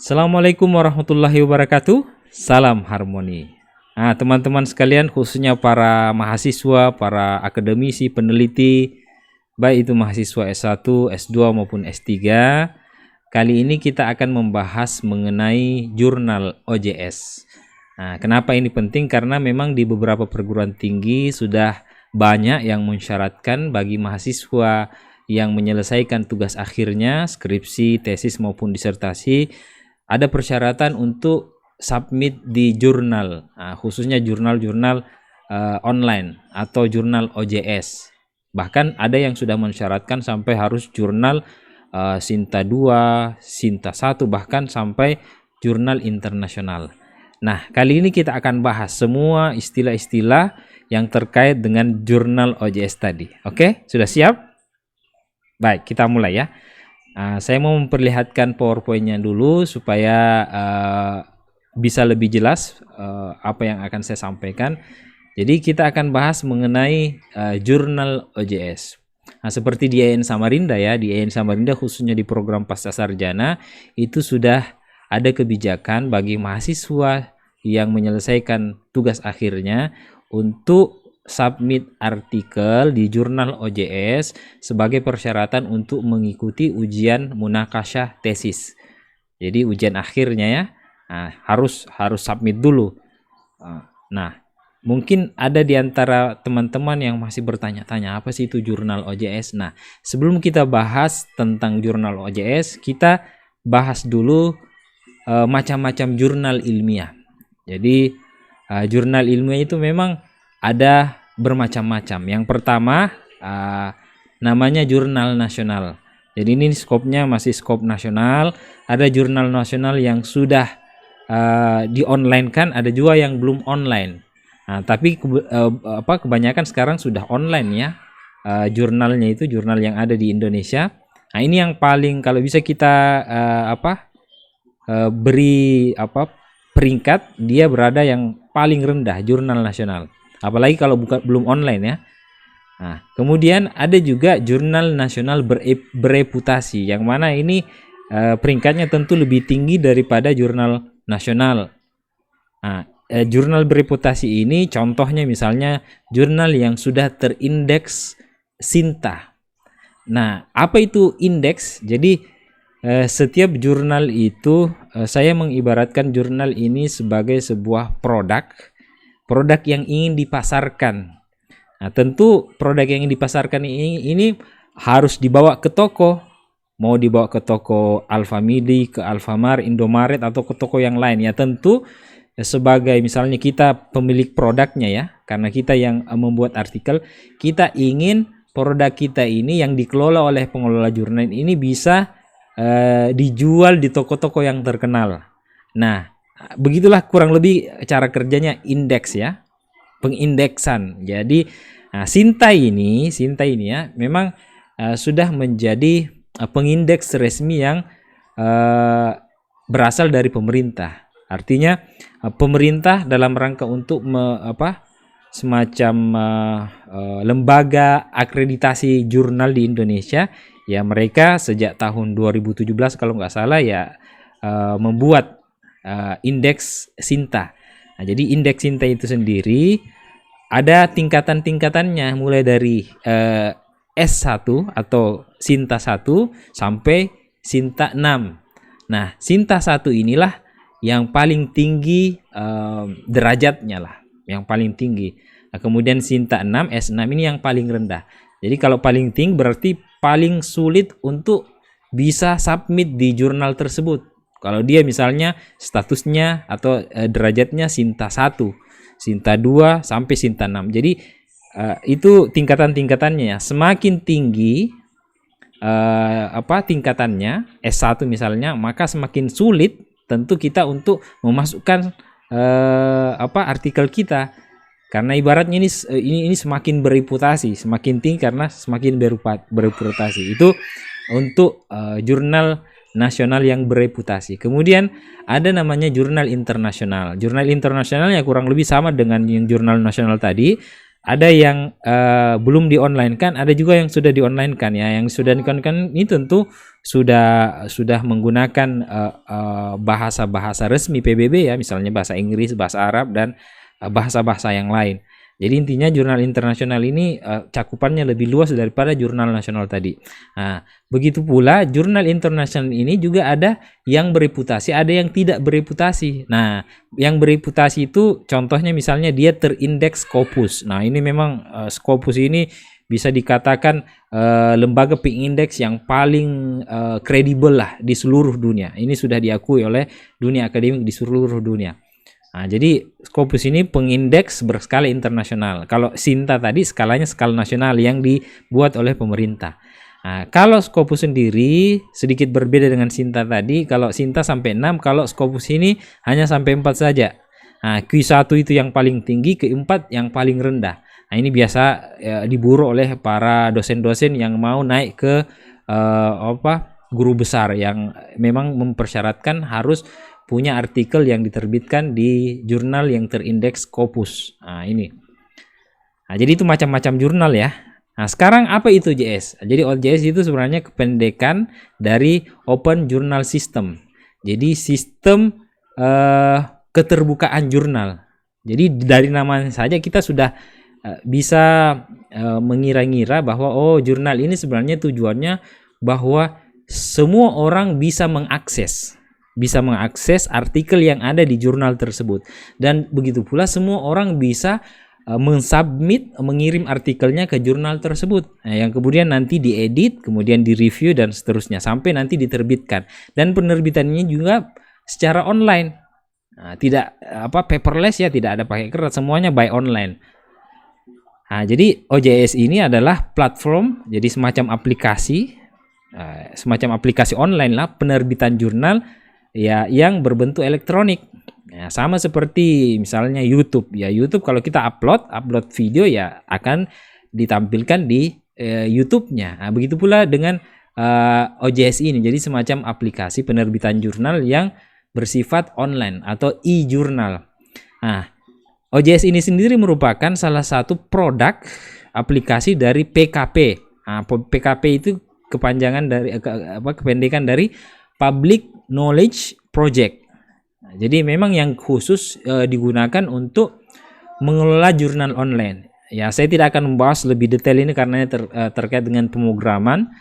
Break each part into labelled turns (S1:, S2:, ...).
S1: Assalamualaikum warahmatullahi wabarakatuh. Salam harmoni. Nah, teman-teman sekalian, khususnya para mahasiswa, para akademisi, peneliti, baik itu mahasiswa S1, S2 maupun S3. Kali ini kita akan membahas mengenai jurnal OJS. Nah, kenapa ini penting? Karena memang di beberapa perguruan tinggi sudah banyak yang mensyaratkan bagi mahasiswa yang menyelesaikan tugas akhirnya, skripsi, tesis maupun disertasi, ada persyaratan untuk submit di jurnal, khususnya jurnal-jurnal online atau jurnal OJS. Bahkan ada yang sudah mensyaratkan sampai harus jurnal Sinta 2, Sinta 1, bahkan sampai jurnal internasional. Nah, kali ini kita akan bahas semua istilah-istilah yang terkait dengan jurnal OJS tadi. Oke, sudah siap? Baik, kita mulai ya. Saya mau memperlihatkan PowerPoint-nya dulu supaya bisa lebih jelas apa yang akan saya sampaikan. Jadi kita akan bahas mengenai jurnal OJS. Nah, seperti di IAIN Samarinda ya, di IAIN Samarinda khususnya di program Pascasarjana itu sudah ada kebijakan bagi mahasiswa yang menyelesaikan tugas akhirnya untuk submit artikel di jurnal OJS sebagai persyaratan untuk mengikuti ujian munakasyah tesis. Jadi ujian akhirnya ya, harus submit dulu. Nah, mungkin ada di antara teman-teman yang masih bertanya-tanya apa sih itu jurnal OJS. Nah, sebelum kita bahas tentang jurnal OJS, kita bahas dulu macam-macam jurnal ilmiah. Jadi jurnal ilmiah itu memang ada bermacam-macam. Yang pertama namanya jurnal nasional. Jadi ini skopnya masih skop nasional. Ada jurnal nasional yang sudah di online kan, ada juga yang belum online. Nah, tapi kebanyakan sekarang sudah online ya. Jurnalnya itu jurnal yang ada di Indonesia. Nah, ini yang paling kalau bisa kita beri peringkat, dia berada yang paling rendah, jurnal nasional. Apalagi kalau belum online ya. Nah, kemudian ada juga jurnal nasional bereputasi, yang mana ini peringkatnya tentu lebih tinggi daripada jurnal nasional. Nah, jurnal bereputasi ini contohnya misalnya jurnal yang sudah terindeks Sinta. Nah, apa itu indeks? Jadi setiap jurnal itu saya mengibaratkan jurnal ini sebagai sebuah produk yang ingin dipasarkan. Nah, tentu produk yang ingin dipasarkan ini harus dibawa ke toko. Mau dibawa ke toko Alfamidi, ke Alfamart, Indomaret, atau ke toko yang lain. Ya tentu sebagai misalnya kita pemilik produknya ya, karena kita yang membuat artikel, kita ingin produk kita ini yang dikelola oleh pengelola jurnal ini bisa dijual di toko-toko yang terkenal. Nah, begitulah kurang lebih cara kerjanya indeks ya, pengindeksan. Jadi Sinta ini ya memang sudah menjadi pengindeks resmi yang berasal dari pemerintah. Artinya pemerintah dalam rangka untuk semacam lembaga akreditasi jurnal di Indonesia ya, mereka sejak tahun 2017 kalau nggak salah ya membuat indeks Sinta. Nah, jadi indeks Sinta itu sendiri ada tingkatan-tingkatannya, mulai dari S1 atau Sinta 1 sampai Sinta 6. Nah, Sinta 1 inilah yang paling tinggi derajatnya lah, yang paling tinggi. Nah, kemudian Sinta 6, S6 ini yang paling rendah. Jadi kalau paling tinggi berarti paling sulit untuk bisa submit di jurnal tersebut. Kalau dia misalnya statusnya atau derajatnya Sinta 1, Sinta 2 sampai Sinta 6. Jadi itu tingkatan-tingkatannya ya. Semakin tinggi tingkatannya, S1 misalnya, maka semakin sulit tentu kita untuk memasukkan artikel kita. Karena ibaratnya ini semakin bereputasi, semakin tinggi karena semakin bereputasi. Itu untuk jurnal nasional yang bereputasi. Kemudian ada namanya jurnal internasional. Jurnal internasional yang kurang lebih sama dengan yang jurnal nasional tadi. ada yang belum di-online kan, ada juga yang sudah di-online kan ya. Yang sudah di-online kan ini tentu sudah menggunakan bahasa-bahasa resmi PBB ya, misalnya bahasa Inggris, bahasa Arab, dan bahasa-bahasa yang lain. Jadi intinya jurnal internasional ini cakupannya lebih luas daripada jurnal nasional tadi. Nah, begitu pula jurnal internasional ini juga ada yang bereputasi, ada yang tidak bereputasi. Nah, yang bereputasi itu contohnya misalnya dia terindeks Scopus. Nah, ini memang Scopus ini bisa dikatakan lembaga pengindeks yang paling kredibel lah di seluruh dunia. Ini sudah diakui oleh dunia akademik di seluruh dunia. Nah, jadi Scopus ini pengindeks berskala internasional. Kalau Sinta tadi skalanya skala nasional yang dibuat oleh pemerintah. Nah, kalau Scopus sendiri sedikit berbeda dengan Sinta tadi. Kalau Sinta sampai 6, kalau Scopus ini hanya sampai 4 saja. Nah, Q1 itu yang paling tinggi, Q4 yang paling rendah. Nah, ini biasa diburu oleh para dosen-dosen yang mau naik ke guru besar yang memang mempersyaratkan harus punya artikel yang diterbitkan di jurnal yang terindeks Scopus. Nah, ini. Nah, jadi itu macam-macam jurnal ya. Nah, sekarang apa itu OJS? Jadi OJS itu sebenarnya kependekan dari Open Journal System. Jadi sistem keterbukaan jurnal. Jadi dari namanya saja kita sudah bisa mengira-ngira bahwa jurnal ini sebenarnya tujuannya bahwa semua orang bisa mengakses artikel yang ada di jurnal tersebut, dan begitu pula semua orang bisa mensubmit, mengirim artikelnya ke jurnal tersebut, yang kemudian nanti diedit, kemudian direview dan seterusnya sampai nanti diterbitkan, dan penerbitannya juga secara online. Nah, tidak paperless ya, tidak ada pakai kertas, semuanya by online. Nah, jadi OJS ini adalah platform, jadi semacam aplikasi online lah, penerbitan jurnal ya yang berbentuk elektronik. Ya, sama seperti misalnya YouTube. Ya, YouTube kalau kita upload video ya akan ditampilkan di YouTube-nya. Nah, begitu pula dengan OJS ini. Jadi semacam aplikasi penerbitan jurnal yang bersifat online atau e-jurnal. Nah, OJS ini sendiri merupakan salah satu produk aplikasi dari PKP. Nah, PKP itu kepanjangan dari kependekan dari Public Knowledge Project. Nah, jadi memang yang khusus digunakan untuk mengelola jurnal online. Ya, saya tidak akan membahas lebih detail ini karena terkait dengan pemrograman.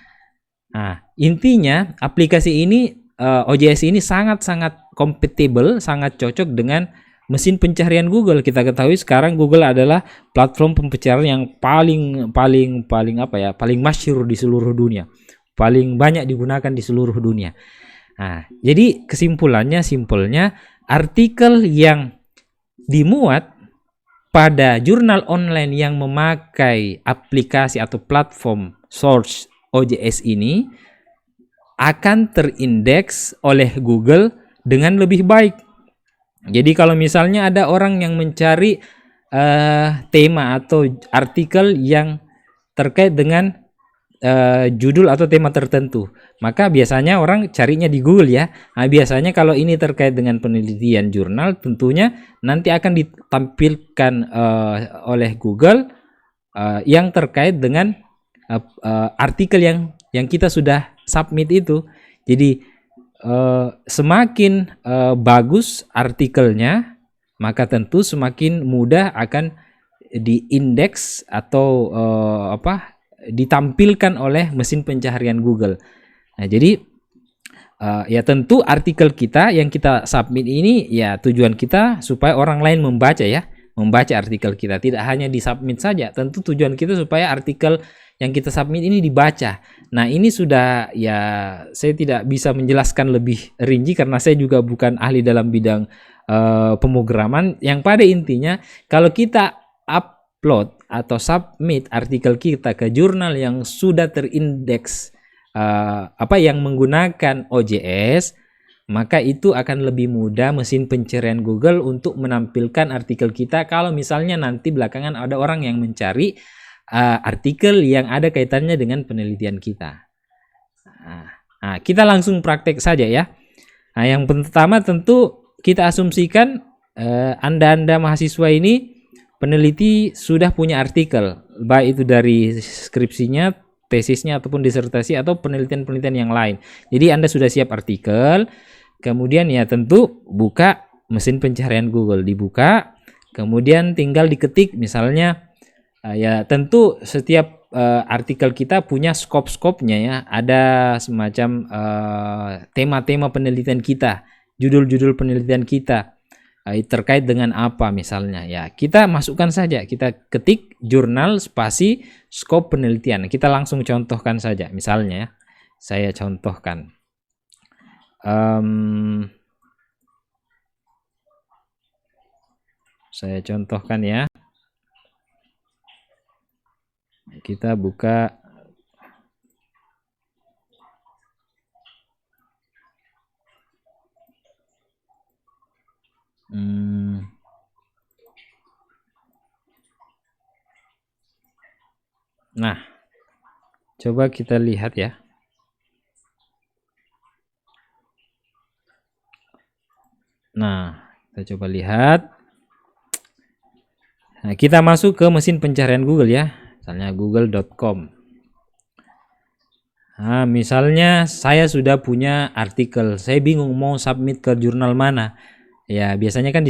S1: Nah, intinya aplikasi ini OJS ini sangat-sangat kompatibel, sangat cocok dengan mesin pencarian Google. Kita ketahui sekarang Google adalah platform pencarian yang paling masyhur di seluruh dunia. Paling banyak digunakan di seluruh dunia. Nah, jadi kesimpulannya simpelnya artikel yang dimuat pada jurnal online yang memakai aplikasi atau platform source OJS ini akan terindeks oleh Google dengan lebih baik. Jadi kalau misalnya ada orang yang mencari tema atau artikel yang terkait dengan judul atau tema tertentu, maka biasanya orang carinya di Google ya. Nah, biasanya kalau ini terkait dengan penelitian jurnal, tentunya nanti akan ditampilkan oleh Google yang terkait dengan artikel yang kita sudah submit itu. Jadi semakin bagus artikelnya, maka tentu semakin mudah akan diindeks atau ditampilkan oleh mesin pencarian Google. Nah, jadi ya tentu artikel kita yang kita submit ini ya tujuan kita supaya orang lain membaca artikel kita, tidak hanya disubmit saja. Tentu tujuan kita supaya artikel yang kita submit ini dibaca. Nah, ini sudah ya saya tidak bisa menjelaskan lebih rinci karena saya juga bukan ahli dalam bidang pemrograman. Yang pada intinya kalau kita upload atau submit artikel kita ke jurnal yang sudah terindeks yang menggunakan OJS, maka itu akan lebih mudah mesin pencarian Google untuk menampilkan artikel kita kalau misalnya nanti belakangan ada orang yang mencari artikel yang ada kaitannya dengan penelitian kita. Nah, kita langsung praktek saja ya. Nah, yang pertama tentu kita asumsikan Anda mahasiswa ini peneliti sudah punya artikel, baik itu dari skripsinya, tesisnya, ataupun disertasi, atau penelitian-penelitian yang lain. Jadi Anda sudah siap artikel, kemudian ya tentu buka mesin pencarian Google, dibuka, kemudian tinggal diketik misalnya, ya tentu setiap artikel kita punya skop-skopnya ya, ada semacam tema-tema penelitian kita, judul-judul penelitian kita terkait dengan apa misalnya ya, kita masukkan saja, kita ketik jurnal spasi skop penelitian, kita langsung contohkan saja misalnya ya, saya contohkan ya, kita buka nah, coba kita lihat ya. Nah, kita coba lihat. Nah, kita masuk ke mesin pencarian Google ya, misalnya google.com. Nah, misalnya saya sudah punya artikel, saya bingung mau submit ke jurnal mana. Ya, biasanya kan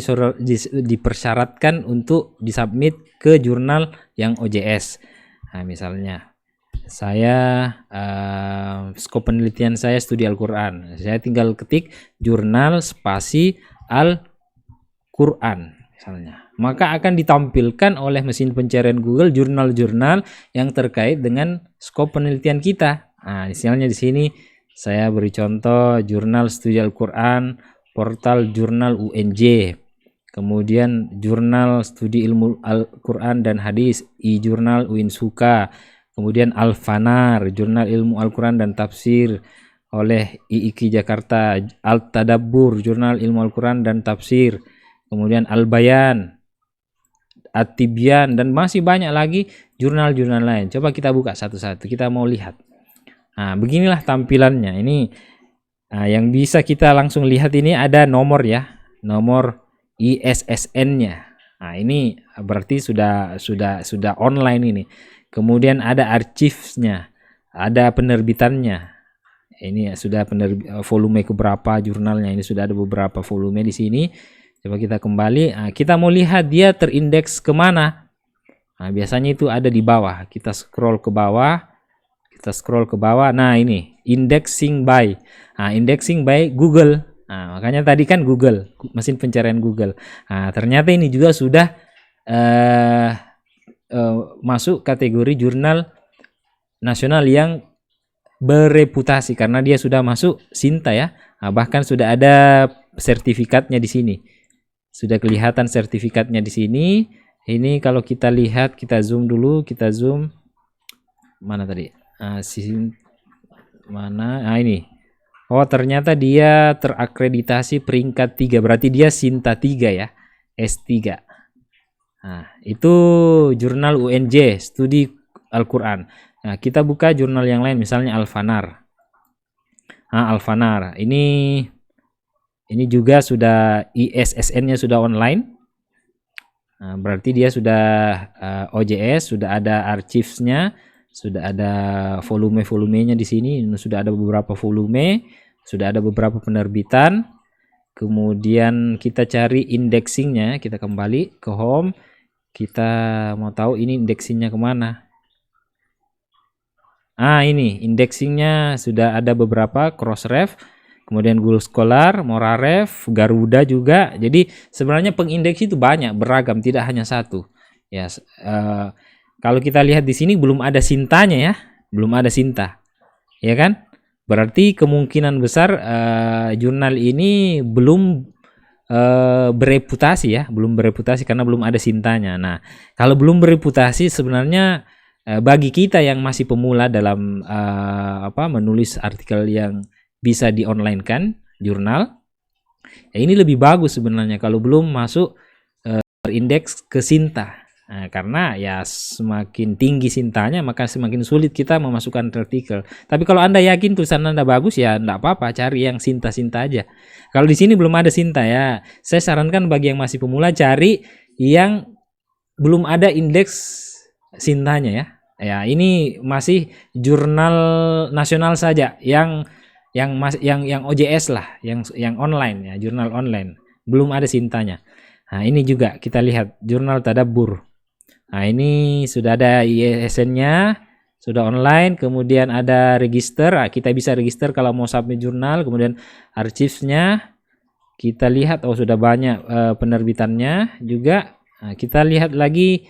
S1: dipersyaratkan untuk disubmit ke jurnal yang OJS. Nah, misalnya saya skop penelitian saya studi Al-Quran, saya tinggal ketik jurnal spasi Al-Quran misalnya, maka akan ditampilkan oleh mesin pencarian Google jurnal-jurnal yang terkait dengan skop penelitian kita. Nah, misalnya di sini saya beri contoh jurnal studi Al-Quran, portal jurnal UNJ, kemudian jurnal studi ilmu Al-Quran dan hadis, i-jurnal Uinsuka, kemudian Al-Fanar, jurnal ilmu Al-Quran dan tafsir oleh IIKI Jakarta, Al-Tadabbur, jurnal ilmu Al-Quran dan tafsir, kemudian Al-Bayan, At-Tibyan, dan masih banyak lagi jurnal-jurnal lain. Coba kita buka satu-satu, kita mau lihat. Nah, beginilah tampilannya. Ini yang bisa kita langsung lihat, ini ada nomor ya, nomor ISSN-nya. Nah, ini berarti sudah online ini. Kemudian ada archives-nya, ada penerbitannya. Ini sudah volume keberapa jurnalnya. Ini sudah ada beberapa volume di sini. Coba kita kembali. Nah, kita mau lihat dia terindeks kemana. Nah, biasanya itu ada di bawah. Kita scroll ke bawah. Nah, ini indexing by. Nah, indexing by Google. Nah, makanya tadi kan Google, mesin pencarian Google. Nah, ternyata ini juga sudah masuk kategori jurnal nasional yang bereputasi karena dia sudah masuk Sinta ya. Nah, bahkan sudah ada sertifikatnya di sini. Sudah kelihatan sertifikatnya di sini. Ini kalau kita lihat, kita zoom dulu, kita zoom. Mana tadi? Nah, ini. Oh, ternyata dia terakreditasi peringkat 3. Berarti dia Sinta 3 ya. S3. Nah, itu jurnal UNJ, studi Al-Quran. Nah, kita buka jurnal yang lain, misalnya Al-Fanar. Nah, Al-Fanar. Ini juga sudah ISSN-nya sudah online. Nah, berarti dia sudah OJS, sudah ada archives-nya, sudah ada volume-volumenya di sini, sudah ada beberapa volume, sudah ada beberapa penerbitan. Kemudian kita cari indexingnya, kita kembali ke home, kita mau tahu ini indexingnya kemana. Ini indexingnya sudah ada beberapa, Crossref, kemudian Google Scholar, Moraref, Garuda juga. Jadi sebenarnya pengindeks itu banyak, beragam, tidak hanya satu. Ya, kalau kita lihat di sini belum ada Sintanya ya, belum ada Sinta, ya kan? Berarti kemungkinan besar jurnal ini belum bereputasi ya, belum bereputasi karena belum ada Sintanya. Nah, kalau belum bereputasi sebenarnya bagi kita yang masih pemula dalam menulis artikel yang bisa di online kan jurnal, ya ini lebih bagus sebenarnya kalau belum masuk terindeks ke Sinta. Nah, karena ya semakin tinggi Sintanya maka semakin sulit kita memasukkan artikel. Tapi kalau Anda yakin tulisan Anda bagus ya enggak apa-apa, cari yang Sinta-Sinta aja. Kalau di sini belum ada Sinta ya, saya sarankan bagi yang masih pemula cari yang belum ada indeks Sintanya ya. Ya, ini masih jurnal nasional saja yang yang OJS lah, yang online ya, jurnal online. Belum ada Sintanya. Nah, ini juga kita lihat jurnal Tadabbur. Nah, ini sudah ada ISN-nya, sudah online, kemudian ada register. Nah, kita bisa register kalau mau submit jurnal, kemudian arsipnya kita lihat, oh sudah banyak penerbitannya juga. Nah, kita lihat lagi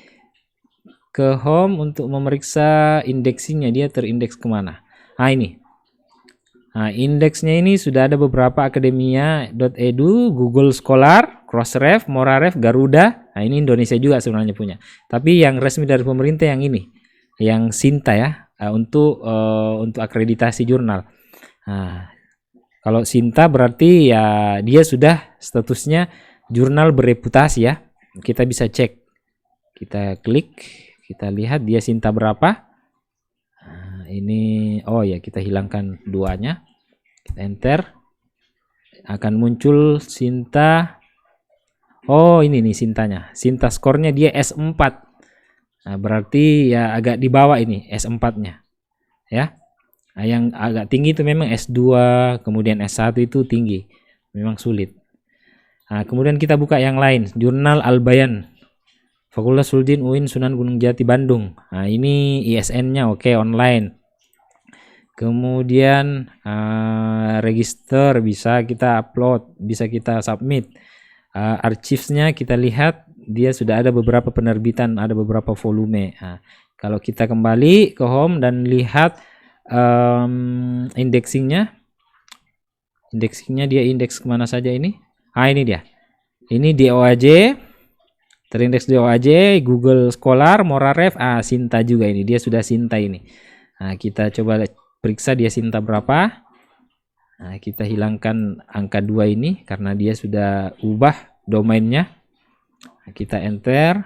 S1: ke home untuk memeriksa indeksingnya, dia terindeks kemana. Nah, ini. Nah, indeksnya ini sudah ada beberapa akademia.edu, Google Scholar, Crossref, Moraref, Garuda. Nah, ini Indonesia juga sebenarnya punya. Tapi yang resmi dari pemerintah yang ini, yang Sinta ya, untuk akreditasi jurnal. Nah, kalau Sinta berarti ya dia sudah statusnya jurnal bereputasi ya. Kita bisa cek. Kita klik, kita lihat dia Sinta berapa. Nah, ini oh ya, kita hilangkan duanya. Kita enter. Akan muncul Sinta. Oh, ini nih Sintanya. Sinta skornya dia S4. Nah, berarti ya agak di bawah ini S4-nya. Ya. Nah, yang agak tinggi itu memang S2, kemudian S1 itu tinggi. Memang sulit. Nah, kemudian kita buka yang lain, Jurnal Al-Bayan. Fakultas Suldin UIN Sunan Gunung Jati Bandung. Nah, ini ISN-nya oke, online. Kemudian register bisa kita upload, bisa kita submit. Archives-nya kita lihat dia sudah ada beberapa penerbitan, ada beberapa volume. Nah, kalau kita kembali ke home dan lihat indeksingnya dia indeks kemana saja ini? Ini dia. Ini DOAJ, terindeks DOAJ, Google Scholar, Moraref, Sinta juga ini. Dia sudah Sinta ini. Nah, kita coba periksa dia Sinta berapa. Nah, kita hilangkan angka 2 ini karena dia sudah ubah domainnya. Nah, kita enter.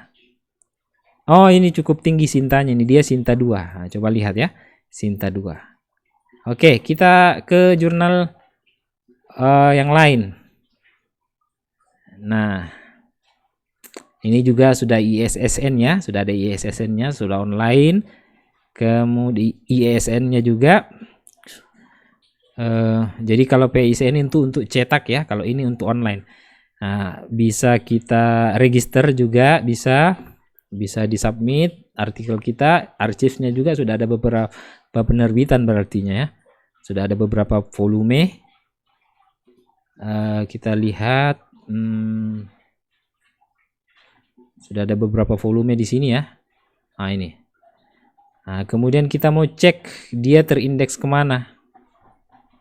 S1: Oh, ini cukup tinggi Sintanya. Ini dia Sinta 2. Nah, coba lihat ya. Sinta 2. Oke, kita ke jurnal yang lain. Nah, ini juga sudah ISSN-nya, sudah ada ISSN-nya, sudah online. Kemudian ISN-nya juga. Jadi kalau PISN itu untuk cetak ya, kalau ini untuk online. Nah, bisa kita register juga, bisa disubmit artikel kita, arsipnya juga sudah ada beberapa penerbitan berartinya ya. Sudah ada beberapa volume. Kita lihat sudah ada beberapa volume di sini ya. Nah, ini. Nah, kemudian kita mau cek dia terindeks kemana.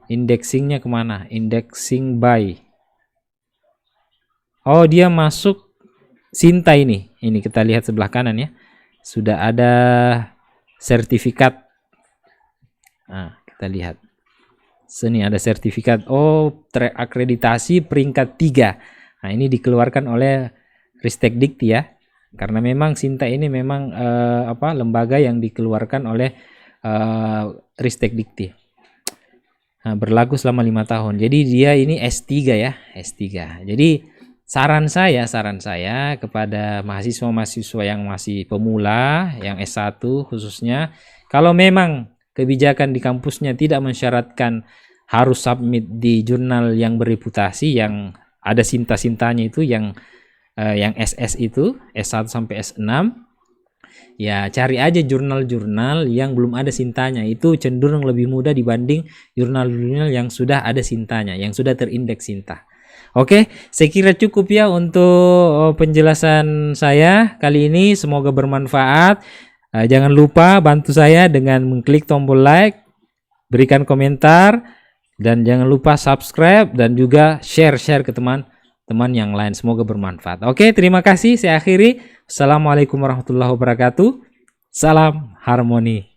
S1: Indexingnya kemana? Indexing by. Oh, dia masuk Sinta ini. Ini kita lihat sebelah kanan ya. Sudah ada sertifikat. Nah, kita lihat. Sini ada sertifikat. Oh, terakreditasi peringkat 3. Nah, ini dikeluarkan oleh Ristek Dikti ya. Karena memang Sinta ini memang lembaga yang dikeluarkan oleh Ristek Dikti. Nah, berlaku selama 5 tahun. Jadi dia ini S3 ya, S3. Jadi saran saya kepada mahasiswa-mahasiswa yang masih pemula, yang S1 khususnya, kalau memang kebijakan di kampusnya tidak mensyaratkan harus submit di jurnal yang bereputasi, yang ada Sinta-Sintanya itu, yang SS itu, S1 sampai S6, ya cari aja jurnal-jurnal yang belum ada Sintanya. Itu cenderung lebih mudah dibanding jurnal-jurnal yang sudah ada Sintanya, yang sudah terindeks Sinta. Oke, saya kira cukup ya untuk penjelasan saya kali ini. Semoga bermanfaat. Jangan lupa bantu saya dengan mengklik tombol like, berikan komentar, dan jangan lupa subscribe dan juga share ke teman-teman yang lain. Semoga bermanfaat. Oke, terima kasih. Saya akhiri. Assalamualaikum warahmatullahi wabarakatuh. Salam harmoni.